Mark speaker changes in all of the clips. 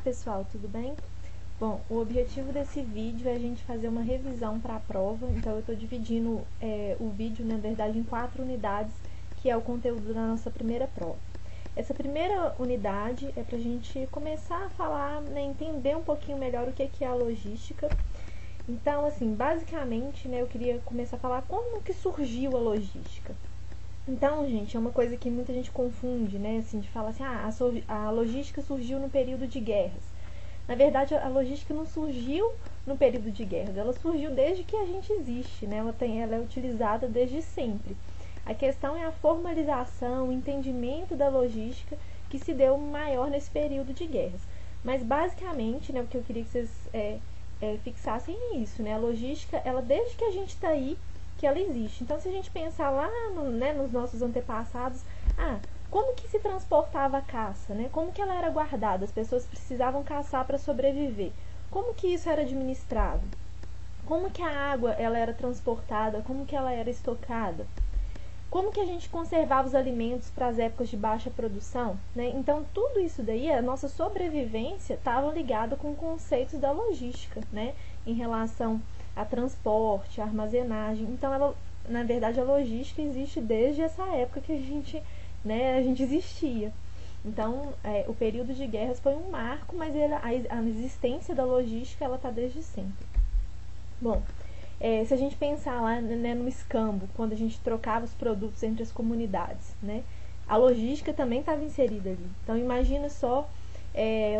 Speaker 1: pessoal, tudo bem? Bom, o objetivo desse vídeo é a gente fazer uma revisão para a prova, então eu estou dividindo o vídeo, na verdade, em 4 unidades, que é o conteúdo da nossa primeira prova. Essa primeira unidade é para a gente começar a falar, né, entender um pouquinho melhor o que é a logística. Então, assim, basicamente, né, eu queria começar a falar como que surgiu a logística. Então, gente, é uma coisa que muita gente confunde, né, assim, de falar assim, a logística surgiu no período de guerras. Na verdade, a logística não surgiu no período de guerras, ela surgiu desde que a gente existe, né, ela é utilizada desde sempre. A questão é a formalização, o entendimento da logística que se deu maior nesse período de guerras. Mas, basicamente, né, o que eu queria que vocês fixassem é isso, né, a logística, ela desde que a gente está aí, que ela existe. Então, se a gente pensar lá nos nossos antepassados, como que se transportava a caça, né? Como que ela era guardada? As pessoas precisavam caçar para sobreviver. Como que isso era administrado? Como que a água ela era transportada? Como que ela era estocada? Como que a gente conservava os alimentos para as épocas de baixa produção, né? Então, tudo isso daí, a nossa sobrevivência estava ligada com conceitos da logística, né? Em relação a transporte, a armazenagem. Então, na verdade, a logística existe desde essa época que a gente existia. Então, o período de guerras foi um marco, mas a existência da logística ela está desde sempre. Bom, se a gente pensar lá, né, no escambo, quando a gente trocava os produtos entre as comunidades, né, a logística também estava inserida ali. Então, imagina só,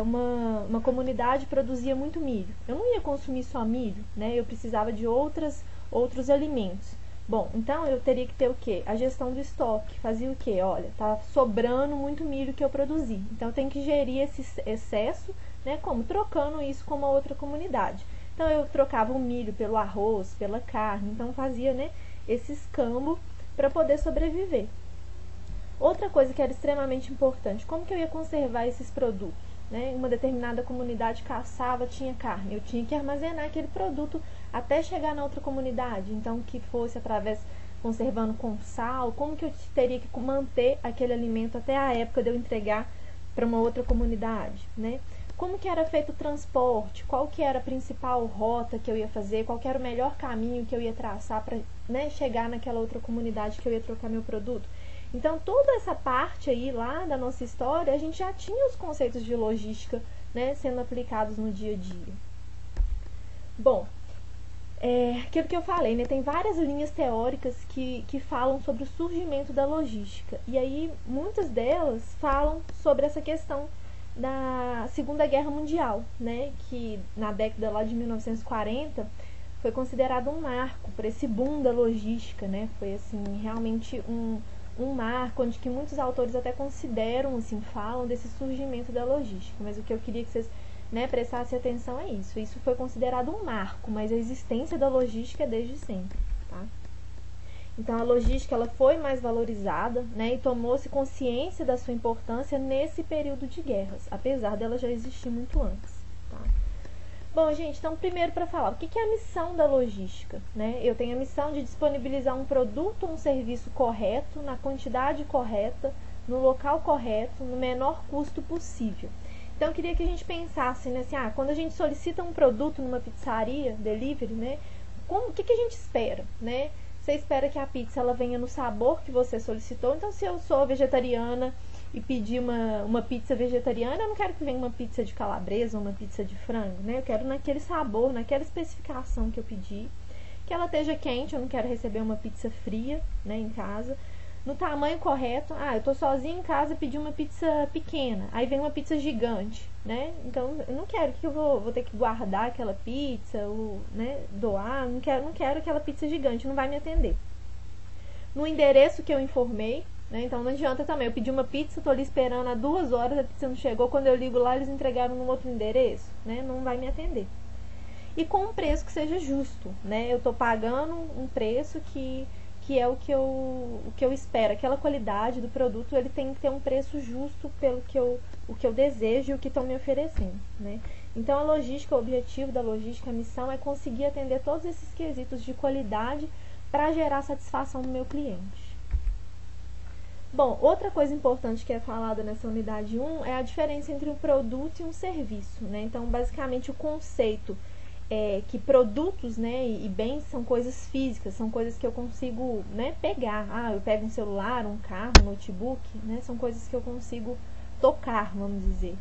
Speaker 1: uma comunidade produzia muito milho. Eu não ia consumir só milho, né? Eu precisava de outros alimentos. Bom, então eu teria que ter o quê? A gestão do estoque. Fazia o quê? Olha, tá sobrando muito milho que eu produzi. Então eu tenho que gerir esse excesso, né? Como? Trocando isso com uma outra comunidade. Então eu trocava o milho pelo arroz, pela carne. Então fazia, né, esse escambo para poder sobreviver. Outra coisa que era extremamente importante, como que eu ia conservar esses produtos? Né? Uma determinada comunidade caçava, tinha carne, eu tinha que armazenar aquele produto até chegar na outra comunidade, então que fosse conservando com sal, como que eu teria que manter aquele alimento até a época de eu entregar para uma outra comunidade, né? Como que era feito o transporte, qual que era a principal rota que eu ia fazer, qual que era o melhor caminho que eu ia traçar para, né, chegar naquela outra comunidade que eu ia trocar meu produto. Então, toda essa parte aí lá da nossa história, a gente já tinha os conceitos de logística, né, sendo aplicados no dia a dia. Bom, aquilo que eu falei, né, tem várias linhas teóricas que falam sobre o surgimento da logística. E aí, muitas delas falam sobre essa questão da Segunda Guerra Mundial, né, que na década lá de 1940 foi considerado um marco para esse boom da logística, né, foi assim, realmente um marco onde que muitos autores até consideram, assim, falam desse surgimento da logística, mas o que eu queria que vocês, né, prestassem atenção é isso foi considerado um marco, mas a existência da logística é desde sempre, tá? Então a logística ela foi mais valorizada, né, e tomou-se consciência da sua importância nesse período de guerras, apesar dela já existir muito antes, tá? Bom, gente, então primeiro para falar, o que é a missão da logística, né? Eu tenho a missão de disponibilizar um produto ou um serviço correto, na quantidade correta, no local correto, no menor custo possível. Então eu queria que a gente pensasse, né, assim, quando a gente solicita um produto numa pizzaria, delivery, né, o que a gente espera, né? Você espera que a pizza ela venha no sabor que você solicitou. Então, se eu sou vegetariana e pedir uma pizza vegetariana, eu não quero que venha uma pizza de calabresa ou uma pizza de frango, né? Eu quero naquele sabor, naquela especificação que eu pedi, que ela esteja quente, eu não quero receber uma pizza fria, né, em casa. No tamanho correto, eu tô sozinha em casa e pedi uma pizza pequena, aí vem uma pizza gigante, né? Então, eu não quero que eu vou ter que guardar aquela pizza, ou, né, doar, não quero aquela pizza gigante, não vai me atender. No endereço que eu informei, né? Então não adianta também, eu pedi uma pizza, tô ali esperando há 2 horas, a pizza não chegou, quando eu ligo lá eles entregaram num outro endereço, né? Não vai me atender. E com um preço que seja justo, né? Eu tô pagando um preço que é o que eu espero, aquela qualidade do produto, ele tem que ter um preço justo pelo que eu desejo e o que estão me oferecendo, né? Então a logística, o objetivo da logística, a missão é conseguir atender todos esses quesitos de qualidade para gerar satisfação no meu cliente. Bom, outra coisa importante que é falada nessa unidade 1 é a diferença entre um produto e um serviço, né? Então, basicamente, o conceito é que produtos, né, e bens são coisas físicas, são coisas que eu consigo, né, pegar. Ah, eu pego um celular, um carro, um notebook, né? São coisas que eu consigo tocar, vamos dizer.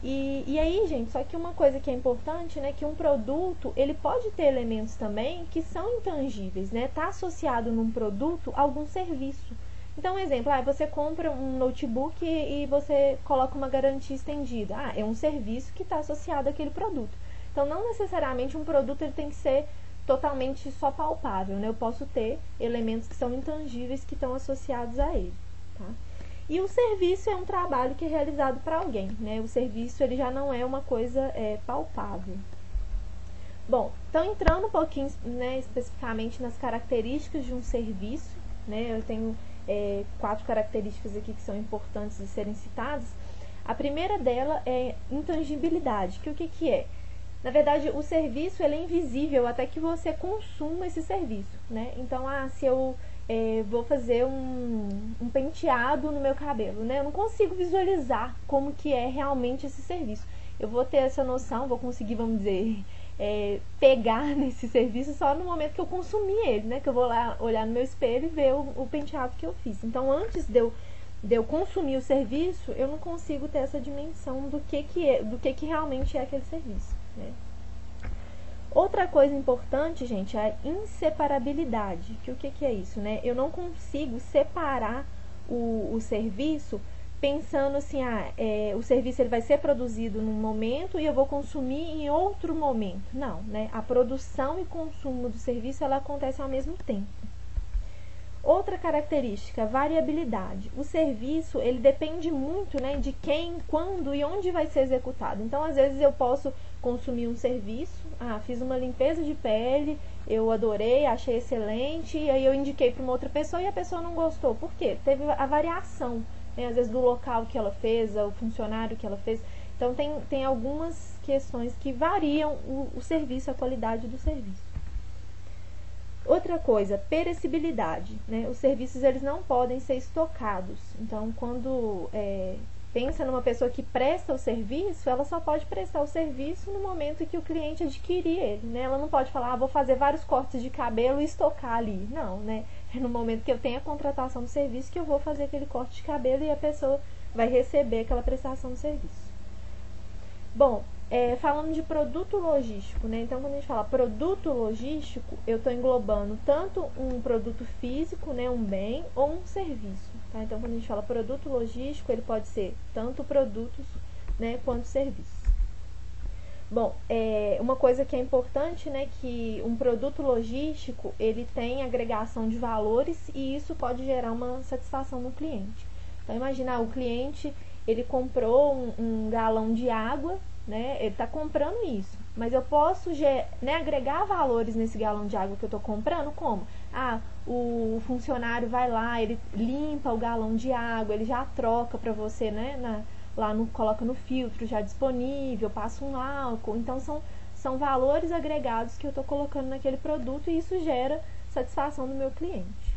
Speaker 1: E aí, gente, só que uma coisa que é importante, né, que um produto, ele pode ter elementos também que são intangíveis, né? Tá associado num produto a algum serviço. Então, um exemplo, você compra um notebook e você coloca uma garantia estendida. Ah, é um serviço que está associado àquele produto. Então, não necessariamente um produto ele tem que ser totalmente só palpável, né? Eu posso ter elementos que são intangíveis que estão associados a ele, tá? E o serviço é um trabalho que é realizado para alguém, né? O serviço ele já não é uma coisa palpável. Bom, então entrando um pouquinho, né, especificamente nas características de um serviço, né? Eu tenho 4 características aqui que são importantes de serem citadas. A primeira dela é intangibilidade, que o que é? Na verdade, o serviço ele é invisível até que você consuma esse serviço, né? Então, se eu vou fazer um penteado no meu cabelo, né? Eu não consigo visualizar como que é realmente esse serviço. Eu vou ter essa noção, vou conseguir, vamos dizer, pegar nesse serviço só no momento que eu consumir ele, né? Que eu vou lá olhar no meu espelho e ver o penteado que eu fiz. Então, antes de eu consumir o serviço, eu não consigo ter essa dimensão do que realmente é aquele serviço, né? Outra coisa importante, gente, é a inseparabilidade. Que o que é isso, né? Eu não consigo separar o serviço pensando assim, o serviço ele vai ser produzido num momento e eu vou consumir em outro momento. Não, né? A produção e consumo do serviço, ela acontece ao mesmo tempo. Outra característica, variabilidade. O serviço, ele depende muito, né, de quem, quando e onde vai ser executado. Então, às vezes eu posso consumir um serviço, fiz uma limpeza de pele, eu adorei, achei excelente, e aí eu indiquei para uma outra pessoa e a pessoa não gostou. Por quê? Teve a variação, né, às vezes do local que ela fez, o funcionário que ela fez. Então, tem algumas questões que variam o serviço, a qualidade do serviço. Outra coisa, perecibilidade, né? Os serviços eles não podem ser estocados. Então, quando pensa numa pessoa que presta o serviço, ela só pode prestar o serviço no momento em que o cliente adquirir ele, né? Ela não pode falar, vou fazer vários cortes de cabelo e estocar ali. Não, né? É no momento que eu tenho a contratação do serviço que eu vou fazer aquele corte de cabelo e a pessoa vai receber aquela prestação do serviço. Bom, falando de produto logístico, né? Então, quando a gente fala produto logístico, eu estou englobando tanto um produto físico, né, um bem, ou um serviço, tá? Então, quando a gente fala produto logístico, ele pode ser tanto produtos, né, quanto serviços. Bom, uma coisa que é importante, né, que um produto logístico, ele tem agregação de valores e isso pode gerar uma satisfação no cliente. Então, imagina, o cliente, ele comprou um galão de água, né? Ele está comprando isso, mas eu posso, né, agregar valores nesse galão de água que eu estou comprando, como? O funcionário vai lá, ele limpa o galão de água, ele já troca para você, né, coloca no filtro já disponível, passa um álcool. Então, são valores agregados que eu estou colocando naquele produto e isso gera satisfação do meu cliente.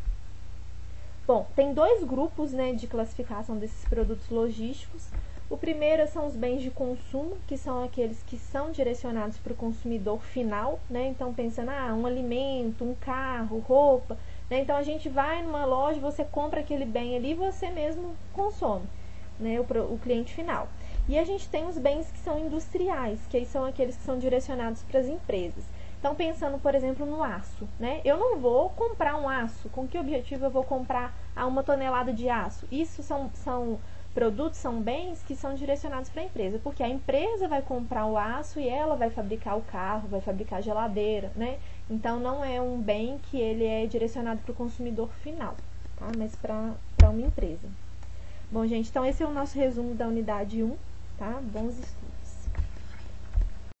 Speaker 1: Bom, tem 2 grupos, né, de classificação desses produtos logísticos. O primeiro são os bens de consumo, que são aqueles que são direcionados para o consumidor final, né? Então, pensando, um alimento, um carro, roupa, né? Então, a gente vai numa loja, você compra aquele bem ali e você mesmo consome, né? O cliente final. E a gente tem os bens que são industriais, que aí são aqueles que são direcionados para as empresas. Então, pensando, por exemplo, no aço, né? Eu não vou comprar um aço. Com que objetivo eu vou comprar 1 tonelada de aço? Isso são produtos, são bens que são direcionados para a empresa, porque a empresa vai comprar o aço e ela vai fabricar o carro, vai fabricar a geladeira, né? Então, não é um bem que ele é direcionado para o consumidor final, tá? Mas para uma empresa. Bom, gente, então esse é o nosso resumo da unidade 1, tá? Bons estudos!